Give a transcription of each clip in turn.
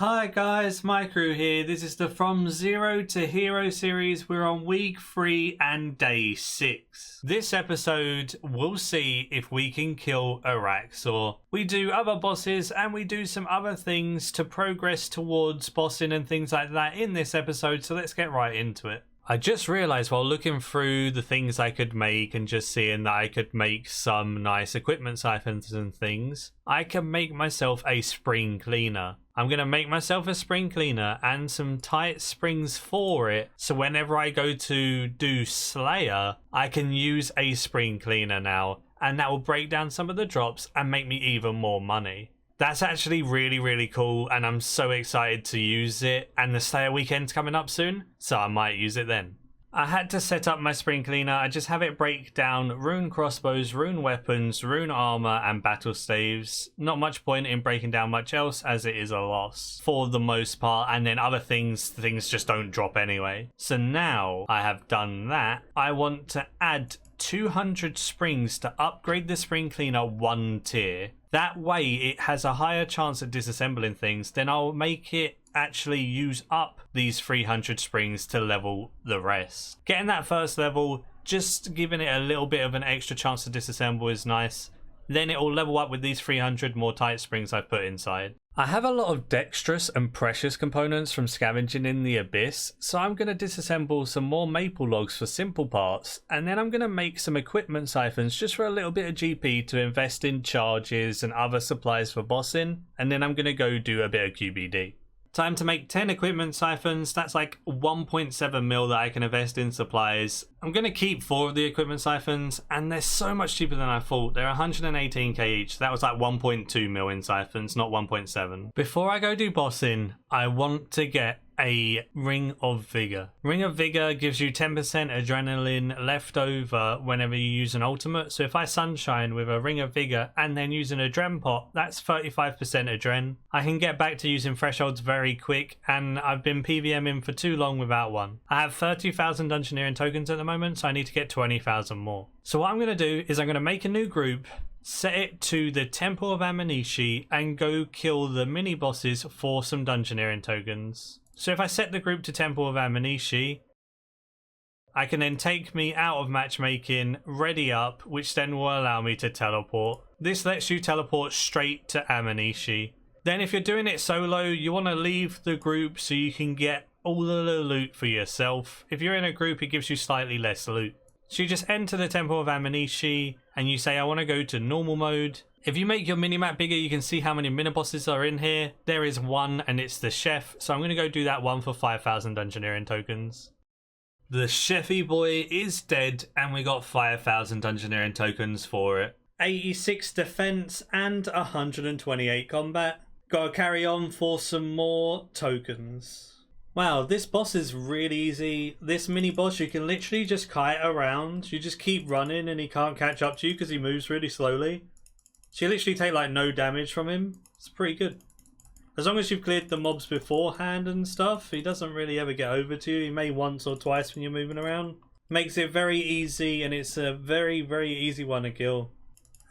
Hi guys, Maikeru here. This is the From Zero to Hero series. We're on week 3 and day 6. This episode, we'll see if we can kill Araxxor. We do other bosses and we do some other things to progress towards bossing and things like that in this episode, so let's get right into it. I just realised while looking through the things I could make and just seeing that I could make some nice equipment siphons and things, I can make myself a spring cleaner. I'm going to make myself a spring cleaner and some tight springs for it, so whenever I go to do Slayer, I can use a spring cleaner now, and that will break down some of the drops and make me even more money. That's actually really cool, and I'm so excited to use it, and the Slayer weekend's coming up soon, so I might use it then. I had to set up my spring cleaner. I just have it break down rune crossbows, rune weapons, rune armor, and battle staves. Not much point in breaking down much else, as it is a loss for the most part, and then other things just don't drop anyway. So now I have done that, I want to add 200 springs to upgrade the spring cleaner 1 tier. That way it has a higher chance of disassembling things. Then I'll make it actually use up these 300 springs to level the rest. Getting that first level, just giving it a little bit of an extra chance to disassemble is nice. Then it will level up with these 300 more tight springs I've put inside. I have a lot of dexterous and precious components from scavenging in the abyss, so I'm going to disassemble some more maple logs for simple parts, and then I'm going to make some equipment siphons just for a little bit of GP to invest in charges and other supplies for bossing, and then I'm going to go do a bit of QBD. Time to make 10 equipment siphons. That's like 1.7 mil that I can invest in supplies. I'm going to keep 4 of the equipment siphons, and they're so much cheaper than I thought. They're 118k each. That was like 1.2 mil in siphons, not 1.7. Before I go do bossing, I want to get a Ring of Vigor. Ring of Vigor gives you 10% adrenaline left over whenever you use an ultimate. So if I sunshine with a Ring of Vigor and then use an adren pot, that's 35% adren. I can get back to using thresholds very quick, and I've been PVMing for too long without one. I have 30,000 Dungeoneering tokens at the moment, so I need to get 20,000 more. So what I'm going to do is I'm going to make a new group, set it to the Temple of Amanishi, and go kill the mini bosses for some Dungeoneering tokens. So if I set the group to Temple of Amanishi, I can then take me out of matchmaking, ready up, which then will allow me to teleport. This lets you teleport straight to Amanishi. Then if you're doing it solo, you want to leave the group so you can get all of the loot for yourself. If you're in a group, it gives you slightly less loot. So you just enter the Temple of Amanishi and you say, I want to go to normal mode. If you make your minimap bigger, you can see how many mini-bosses are in here. There is one, and it's the chef. So I'm going to go do that one for 5,000 Dungeoneering tokens. The chefy boy is dead, and we got 5,000 Dungeoneering tokens for it. 86 defense and 128 combat. Gotta carry on for some more tokens. Wow, this boss is really easy. This mini boss, you can literally just kite around. You just keep running and he can't catch up to you because he moves really slowly. So you literally take like no damage from him. It's pretty good. As long as you've cleared the mobs beforehand and stuff, he doesn't really ever get over to you. He may once or twice when you're moving around. Makes it very easy, and it's a very easy one to kill.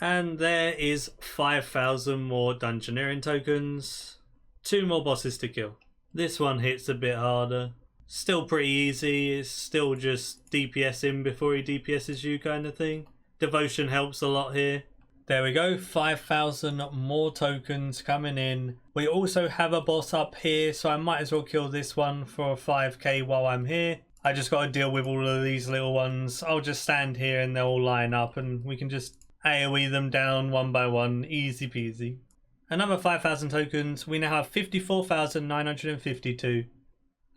And there is 5,000 more Dungeoneering tokens. 2 more bosses to kill. This one hits a bit harder. Still pretty easy. It's still just DPS him before he DPSs you kind of thing. Devotion helps a lot here. There we go, 5,000 more tokens coming in. We also have a boss up here, so I might as well kill this one for 5k while I'm here. I just got to deal with all of these little ones. I'll just stand here and they'll all line up and we can just AoE them down one by one, easy peasy. Another 5,000 tokens. We now have 54,952.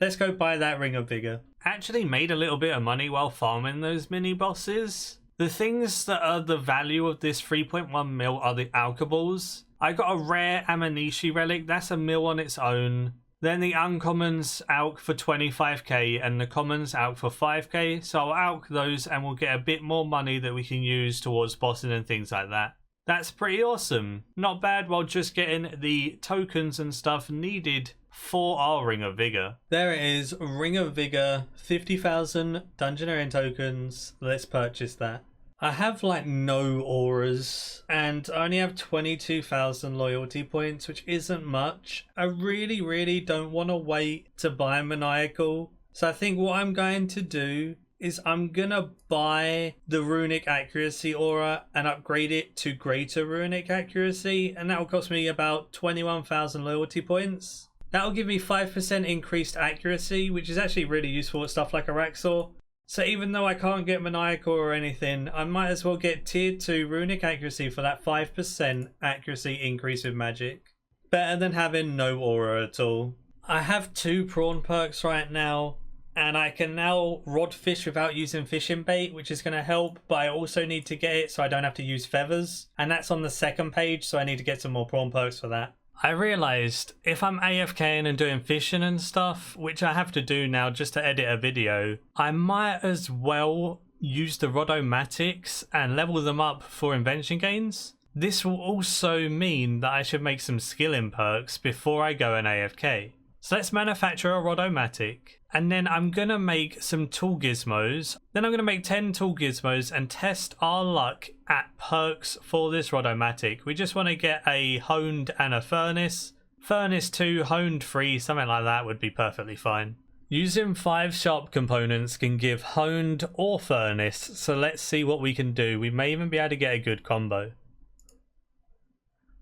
Let's go buy that Ring of Vigor. Actually made a little bit of money while farming those mini bosses. The things that are the value of this 3.1 mil are the alkaballs. I got a rare Amanishi relic, that's a mil on its own. Then the uncommons Alk for 25k and the commons Alk for 5k. So I'll Alk those and we'll get a bit more money that we can use towards bossing and things like that. That's pretty awesome. Not bad while just getting the tokens and stuff needed for our Ring of Vigor. There it is, Ring of Vigor, 50,000 Dungeoneering tokens. Let's purchase that. I have like no auras and I only have 22,000 loyalty points, which isn't much. I really don't want to wait to buy Maniacal. So I think what I'm going to do is I'm gonna buy the runic accuracy aura and upgrade it to greater runic accuracy, and that will cost me about 21,000 loyalty points. That will give me 5% increased accuracy, which is actually really useful with stuff like Araxxor. So even though I can't get Maniacal or anything, I might as well get tier 2 runic accuracy for that 5% accuracy increase with magic. Better than having no aura at all. I have 2 prawn perks right now, and I can now rod fish without using fishing bait, which is going to help, but I also need to get it so I don't have to use feathers. And that's on the second page, so I need to get some more prawn perks for that. I realised if I'm AFKing and doing fishing and stuff, which I have to do now just to edit a video, I might as well use the Rodomatics and level them up for invention gains. This will also mean that I should make some skilling perks before I go and AFK. So let's manufacture a Rodomatic, and then I'm going to make some tool gizmos. Then I'm going to make 10 tool gizmos and test our luck at perks for this Rodomatic. We just want to get a honed and a furnace. Furnace 2, honed 3, something like that would be perfectly fine. Using 5 sharp components can give honed or furnace, so let's see what we can do. We may even be able to get a good combo.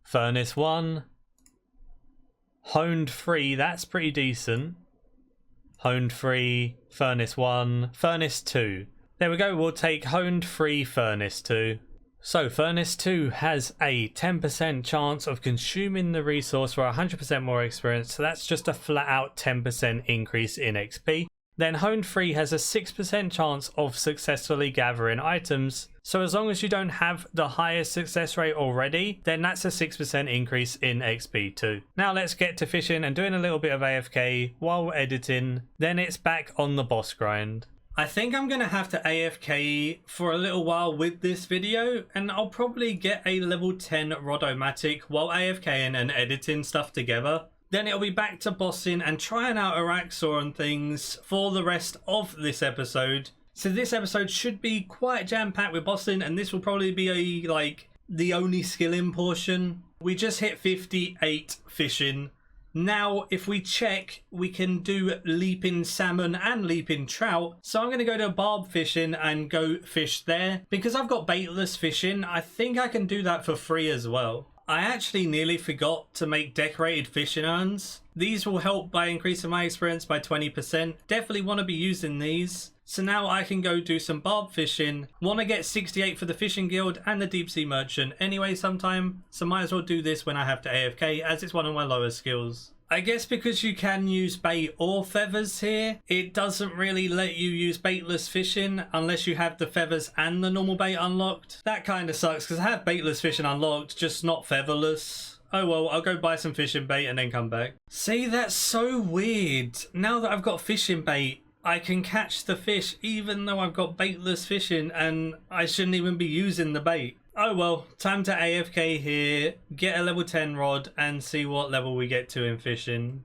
Furnace 1. Honed 3, that's pretty decent. Honed 3, Furnace 1, Furnace 2. There we go, we'll take Honed 3, Furnace 2. So Furnace 2 has a 10% chance of consuming the resource for 100% more experience, so that's just a flat out 10% increase in XP. Then Honed 3 has a 6% chance of successfully gathering items, so as long as you don't have the highest success rate already, then that's a 6% increase in XP too. Now let's get to fishing and doing a little bit of AFK while we're editing, then it's back on the boss grind. I think I'm going to have to AFK for a little while with this video, and I'll probably get a level 10 Rodomatic while AFKing and editing stuff together. Then it'll be back to bossing and trying out Araxxor and things for the rest of this episode. So this episode should be quite jam-packed with bossing, and this will probably be the only skilling portion. We just hit 58 fishing. Now, if we check, we can do leaping salmon and leaping trout. So I'm going to go to barb fishing and go fish there. Because I've got baitless fishing, I think I can do that for free as well. I actually nearly forgot to make decorated fishing urns. These will help by increasing my experience by 20%. Definitely want to be using these. So now I can go do some barb fishing. Want to get 68 for the fishing guild and the deep sea merchant anyway sometime. So might as well do this when I have to AFK, as it's one of my lower skills. I guess because you can use bait or feathers here, it doesn't really let you use baitless fishing unless you have the feathers and the normal bait unlocked. That kind of sucks because I have baitless fishing unlocked, just not featherless. Oh well, I'll go buy some fishing bait and then come back. See, that's so weird. Now that I've got fishing bait, I can catch the fish even though I've got baitless fishing and I shouldn't even be using the bait. Oh well, time to AFK here, get a level 10 rod and see what level we get to in fishing.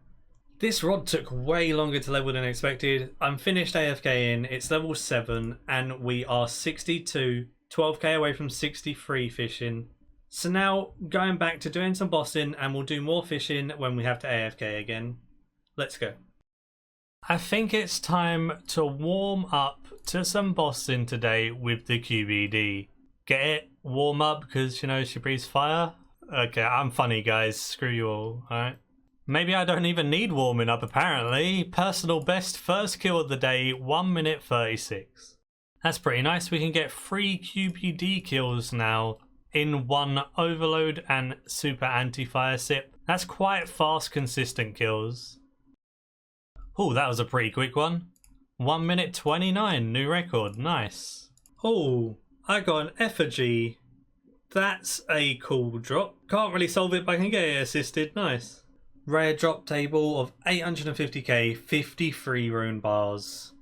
This rod took way longer to level than expected. I'm finished AFKing, it's level 7 and we are 62, 12k away from 63 fishing. So now going back to doing some bossing and we'll do more fishing when we have to AFK again. Let's go. I think it's time to warm up to some bossing today with the QBD. Get it? Warm up because, you know, she breathes fire? Okay, I'm funny, guys. Screw you all, alright? Maybe I don't even need warming up, apparently. Personal best first kill of the day, 1 minute 36. That's pretty nice. We can get 3 QBD kills now in one overload and super anti-fire sip. That's quite fast, consistent kills. Oh, that was a pretty quick one. 1 minute 29, new record. Nice. Oh, I got an effigy. That's a cool drop. Can't really solve it, but I can get it assisted. Nice. Rare drop table of 850k, 53 rune bars.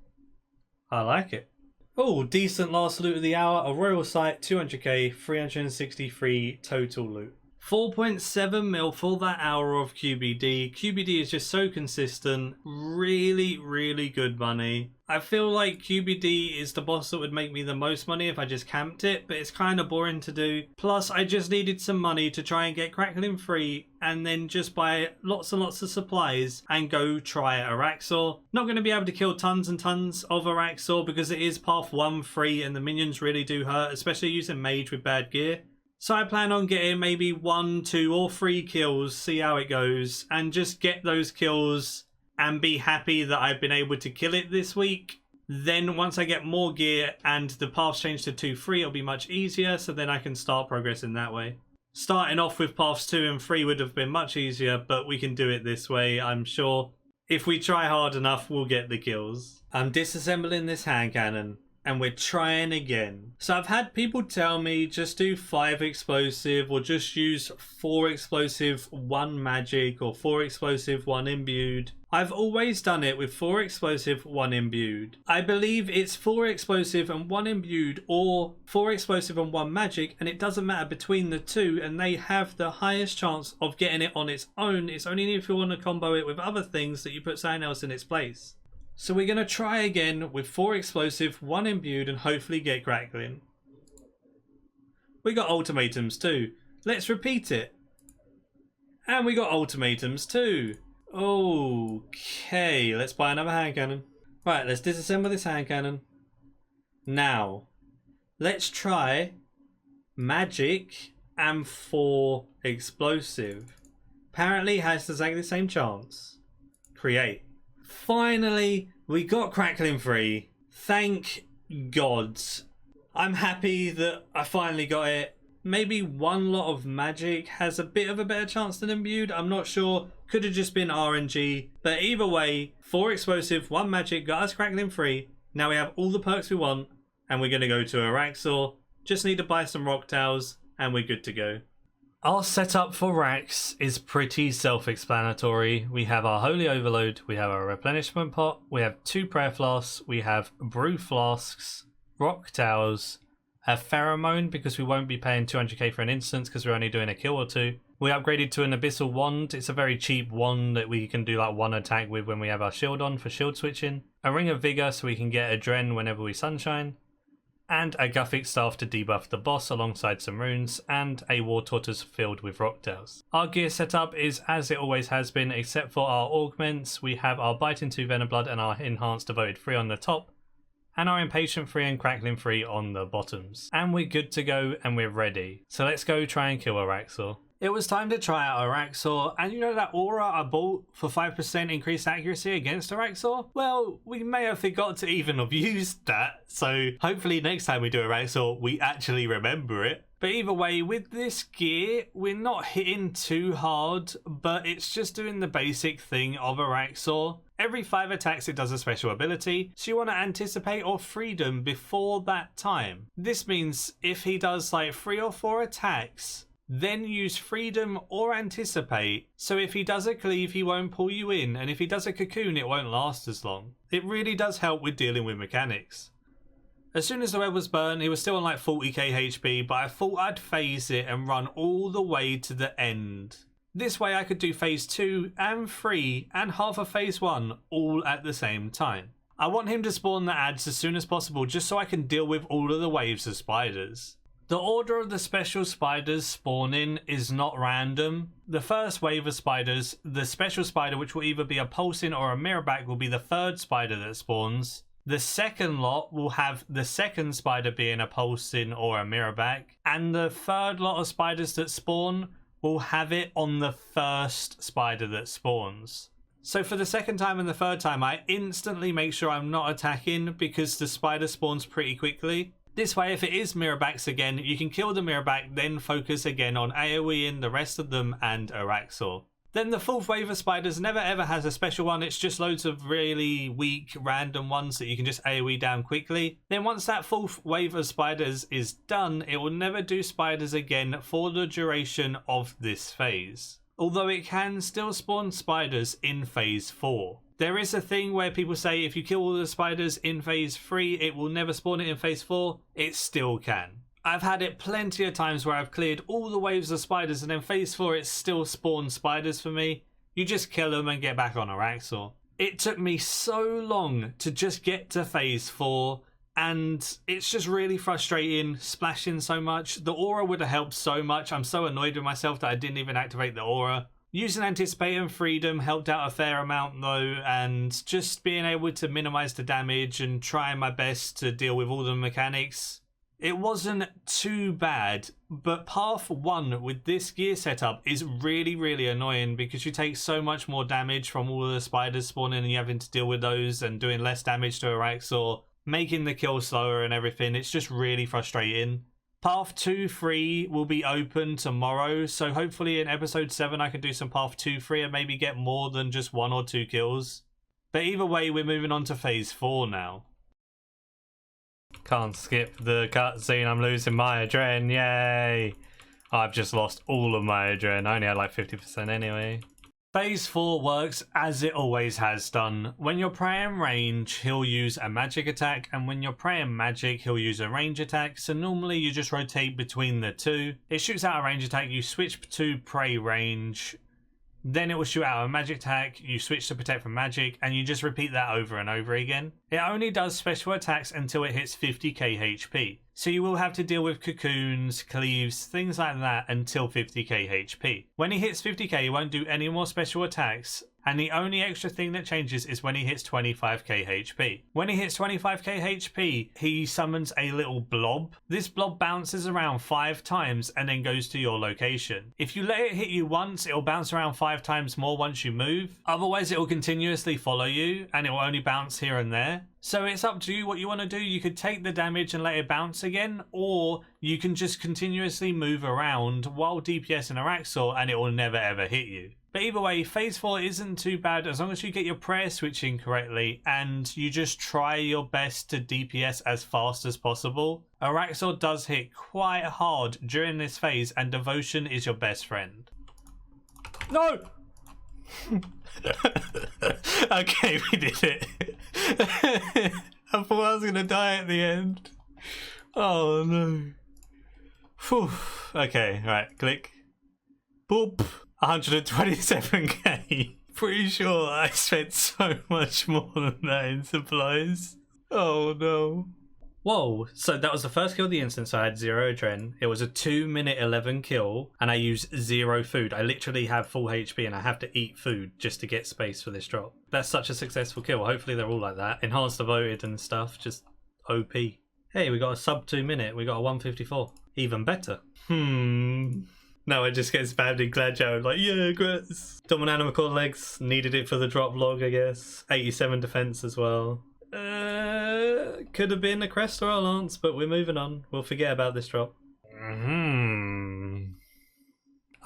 I like it. Oh, decent last loot of the hour. A royal sight, 200k, 363 total loot. 4.7 mil for that hour of QBD. QBD is just so consistent. Really, really good money. I feel like QBD is the boss that would make me the most money if I just camped it, but it's kind of boring to do. Plus, I just needed some money to try and get Crackling free and then just buy lots and lots of supplies and go try Araxxor. Not going to be able to kill tons and tons of Araxxor because it is path 1 free and the minions really do hurt, especially using mage with bad gear. So I plan on getting maybe 1, 2 or 3 kills, see how it goes, and just get those kills and be happy that I've been able to kill it this week. Then once I get more gear and the paths change to 2, 3, it'll be much easier, so then I can start progressing that way. Starting off with paths 2 and 3 would have been much easier, but we can do it this way, I'm sure. If we try hard enough, we'll get the kills. I'm disassembling this hand cannon, and we're trying again. So I've had people tell me just do 5 explosive or just use 4 explosive, 1 magic or 4 explosive, 1 imbued. I've always done it with 4 explosive, 1 imbued. I believe it's 4 explosive and 1 imbued or 4 explosive and 1 magic, and it doesn't matter between the two, and they have the highest chance of getting it on its own. It's only if you want to combo it with other things that you put something else in its place. So we're going to try again with 4 explosive, 1 imbued, and hopefully get Crackling. We got ultimatums too. Let's repeat it. And we got ultimatums too. Okay, let's buy another hand cannon. Right, let's disassemble this hand cannon. Now, let's try magic and 4 explosive. Apparently has exactly the same chance. Create. Finally, we got Crackling free. Thank gods. I'm happy that I finally got it. Maybe 1 lot of magic has a bit of a better chance than imbued. I'm not sure. Could have just been RNG. But either way, 4 explosive, 1 magic got us Crackling free. Now we have all the perks we want. And we're going to go to Araxxor. Just need to buy some rock towels and we're good to go. Our setup for Rax is pretty self-explanatory. We have our Holy Overload, we have our replenishment pot, we have 2 prayer flasks, we have brew flasks, rock towers, a pheromone because we won't be paying 200k for an instance because we're only doing a kill or 2. We upgraded to an abyssal wand. It's a very cheap wand that we can do like 1 attack with when we have our shield on for shield switching. A ring of vigor so we can get a dren whenever we sunshine. And a Guthic staff to debuff the boss alongside some runes, and a war tortoise filled with rock tails. Our gear setup is as it always has been, except for our augments. We have our Biting 2 Venom Blood and our Enhanced Devoted 3 on the top, and our Impatient 3 and Crackling 3 on the bottoms. And we're good to go and we're ready. So let's go try and kill Araxxor. It was time to try out Araxxor, and you know that aura I bought for 5% increased accuracy against Araxxor? Well, we may have forgot to even have used that, so hopefully next time we do Araxxor we actually remember it. But either way, with this gear, we're not hitting too hard, but it's just doing the basic thing of Araxxor. Every 5 attacks it does a special ability, so you want to anticipate or freedom before that time. This means if he does like 3 or 4 attacks, then use freedom or anticipate, so if he does a cleave he won't pull you in, and if he does a cocoon it won't last as long. It really does help with dealing with mechanics. As soon as the web was burned he was still on like 40k HP, but I thought I'd phase it and run all the way to the end. This way I could do phase 2 and 3 and half of phase 1 all at the same time. I want him to spawn the ads as soon as possible just so I can deal with all of the waves of spiders. The order of the special spiders spawning is not random. The first wave of spiders, the special spider which will either be a pulsing or a mirrorback, will be the 3rd spider that spawns. The second lot will have the 2nd spider being a pulsing or a mirrorback. And the 3rd lot of spiders that spawn will have it on the 1st spider that spawns. So for the 2nd time and the 3rd time I instantly make sure I'm not attacking because the spider spawns pretty quickly. This way, if it is mirrorbacks again, you can kill the mirrorback, then focus again on AoEing the rest of them and Araxxor. Then the 4th wave of spiders never ever has a special one, it's just loads of really weak random ones that you can just AoE down quickly. Then once that 4th wave of spiders is done, it will never do spiders again for the duration of this phase. Although it can still spawn spiders in phase 4. There is a thing where people say if you kill all the spiders in phase 3, it will never spawn it in phase 4. It still can. I've had it plenty of times where I've cleared all the waves of spiders and then phase 4 it still spawns spiders for me. You just kill them and get back on Araxxor. It took me so long to just get to phase 4 and it's just really frustrating splashing so much. The aura would have helped so much. I'm so annoyed with myself that I didn't even activate the aura. Using Anticipate and Freedom helped out a fair amount though, and just being able to minimize the damage and trying my best to deal with all the mechanics. It wasn't too bad, but Path 1 with this gear setup is really, really annoying because you take so much more damage from all the spiders spawning and you having to deal with those and doing less damage to Araxxor, making the kill slower and everything. It's just really frustrating. Path 2-3 will be open tomorrow, so hopefully in episode 7 I can do some Path 2-3 and maybe get more than just 1 or 2 kills. But either way, we're moving on to phase 4 now. Can't skip the cutscene, I'm losing my adren, yay! I've just lost all of my adren, I only had like 50% anyway. Phase 4 works as it always has done. When you're praying range, he'll use a magic attack, and when you're praying magic, he'll use a range attack, so normally you just rotate between the two. It shoots out a range attack, you switch to pray range, then it will shoot out a magic attack, you switch to protect from magic, and you just repeat that over and over again. It only does special attacks until it hits 50k HP. So you will have to deal with cocoons, cleaves, things like that until 50k HP. When he hits 50k, he won't do any more special attacks, and the only extra thing that changes is when he hits 25k HP. When he hits 25k HP, he summons a little blob. This blob bounces around 5 times and then goes to your location. If you let it hit you once, it will bounce around 5 times more once you move. Otherwise, it will continuously follow you and it will only bounce here and there. So it's up to you what you want to do. You could take the damage and let it bounce again, or you can just continuously move around while DPSing Araxxor and it will never ever hit you. But either way, phase 4 isn't too bad as long as you get your prayer switching correctly and you just try your best to DPS as fast as possible. Araxxor does hit quite hard during this phase and devotion is your best friend. No! Okay, we did it. I thought I was going to die at the end. Oh no. Whew. Okay, right, click. Boop. 127k. Pretty sure I spent so much more than that in supplies. Oh no. Whoa, so that was the first kill of the instance. I had 0 adren. It was a 2-minute 11 kill and I used 0 food. I literally have full HP and I have to eat food just to get space for this drop. That's such a successful kill. Hopefully they're all like that. Enhanced devoted and stuff, just OP. Hey, we got a sub 2 minute. We got a 154. Even better. No, I just get spammed in Gladjo. Like, yeah, grats. Dominant Animal legs. Needed it for the drop log, I guess. 87 defense as well. Could have been a crest or a lance, but we're moving on. We'll forget about this drop.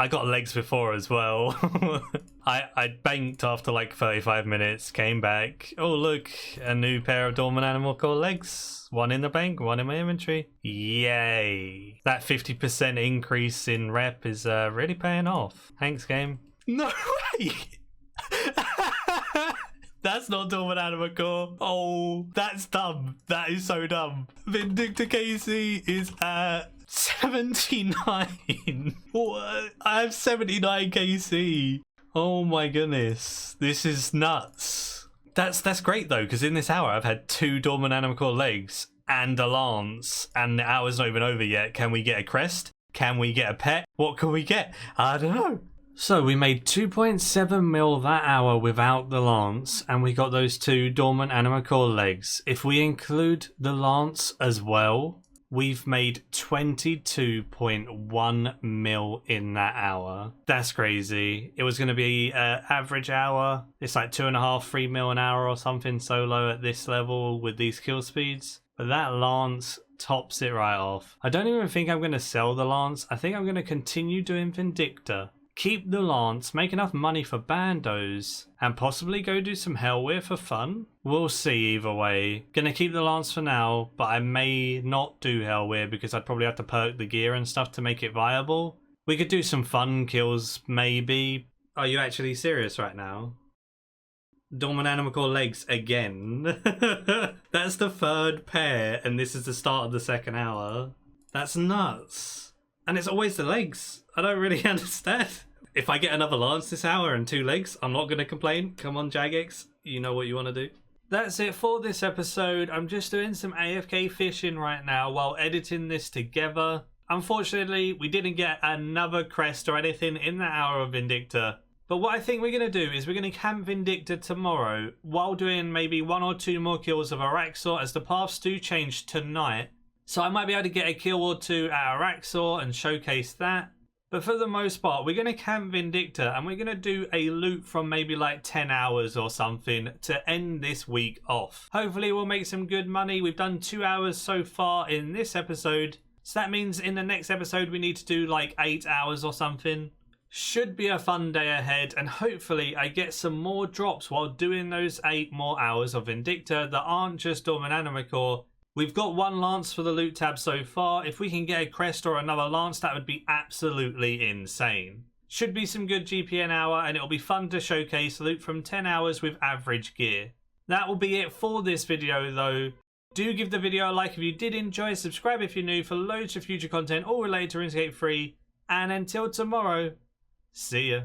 I got legs before as well. I banked after like 35 minutes, came back. Oh, look, a new pair of Dormant Animal Core legs. One in the bank, one in my inventory. Yay. That 50% increase in rep is really paying off. Thanks, game. No way! That's not Dormant Animal Core. Oh, that's dumb. That is so dumb. Vindictor KC is at 79. What? I have 79 KC. Oh my goodness. This is nuts. That's great though, because in this hour I've had 2 Dormant Animal Core legs and a lance, and the hour's not even over yet. Can we get a crest? Can we get a pet? What can we get? I don't know. So we made 2.7 mil that hour without the lance, and we got those 2 Dormant Animal Core legs. If we include the lance as well, we've made 22.1 mil in that hour. That's crazy. It was going to be average hour. It's like 2.5, 3 mil an hour or something solo at this level with these kill speeds. But that lance tops it right off. I don't even think I'm going to sell the lance. I think I'm going to continue doing Vindictor. Keep the lance, make enough money for bandos, and possibly go do some Hellweir for fun. We'll see either way. Gonna keep the lance for now, but I may not do Hellweir because I'd probably have to perk the gear and stuff to make it viable. We could do some fun kills, maybe. Are you actually serious right now? Dormant Animal Core legs again. That's the 3rd pair, and this is the start of the 2nd hour. That's nuts. And it's always the legs. I don't really understand. If I get another lance this hour and 2 legs, I'm not going to complain. Come on, Jagex. You know what you want to do. That's it for this episode. I'm just doing some AFK fishing right now while editing this together. Unfortunately, we didn't get another crest or anything in the hour of Vindicta. But what I think we're going to do is we're going to camp Vindicta tomorrow while doing maybe 1 or 2 more kills of Araxxor, as the paths do change tonight. So I might be able to get a kill or 2 at Araxxor and showcase that. But for the most part, we're going to camp Vindicta and we're going to do a loot from maybe like 10 hours or something to end this week off. Hopefully we'll make some good money. We've done 2 hours so far in this episode. So that means in the next episode we need to do like 8 hours or something. Should be a fun day ahead, and hopefully I get some more drops while doing those 8 more hours of Vindicta that aren't just Dormant Anima Core. We've got 1 lance for the loot tab so far. If we can get a crest or another lance, that would be absolutely insane. Should be some good GPN hour, and it'll be fun to showcase loot from 10 hours with average gear. That will be it for this video though. Do give the video a like if you did enjoy, subscribe if you're new for loads of future content all related to RuneScape 3, and until tomorrow, see ya.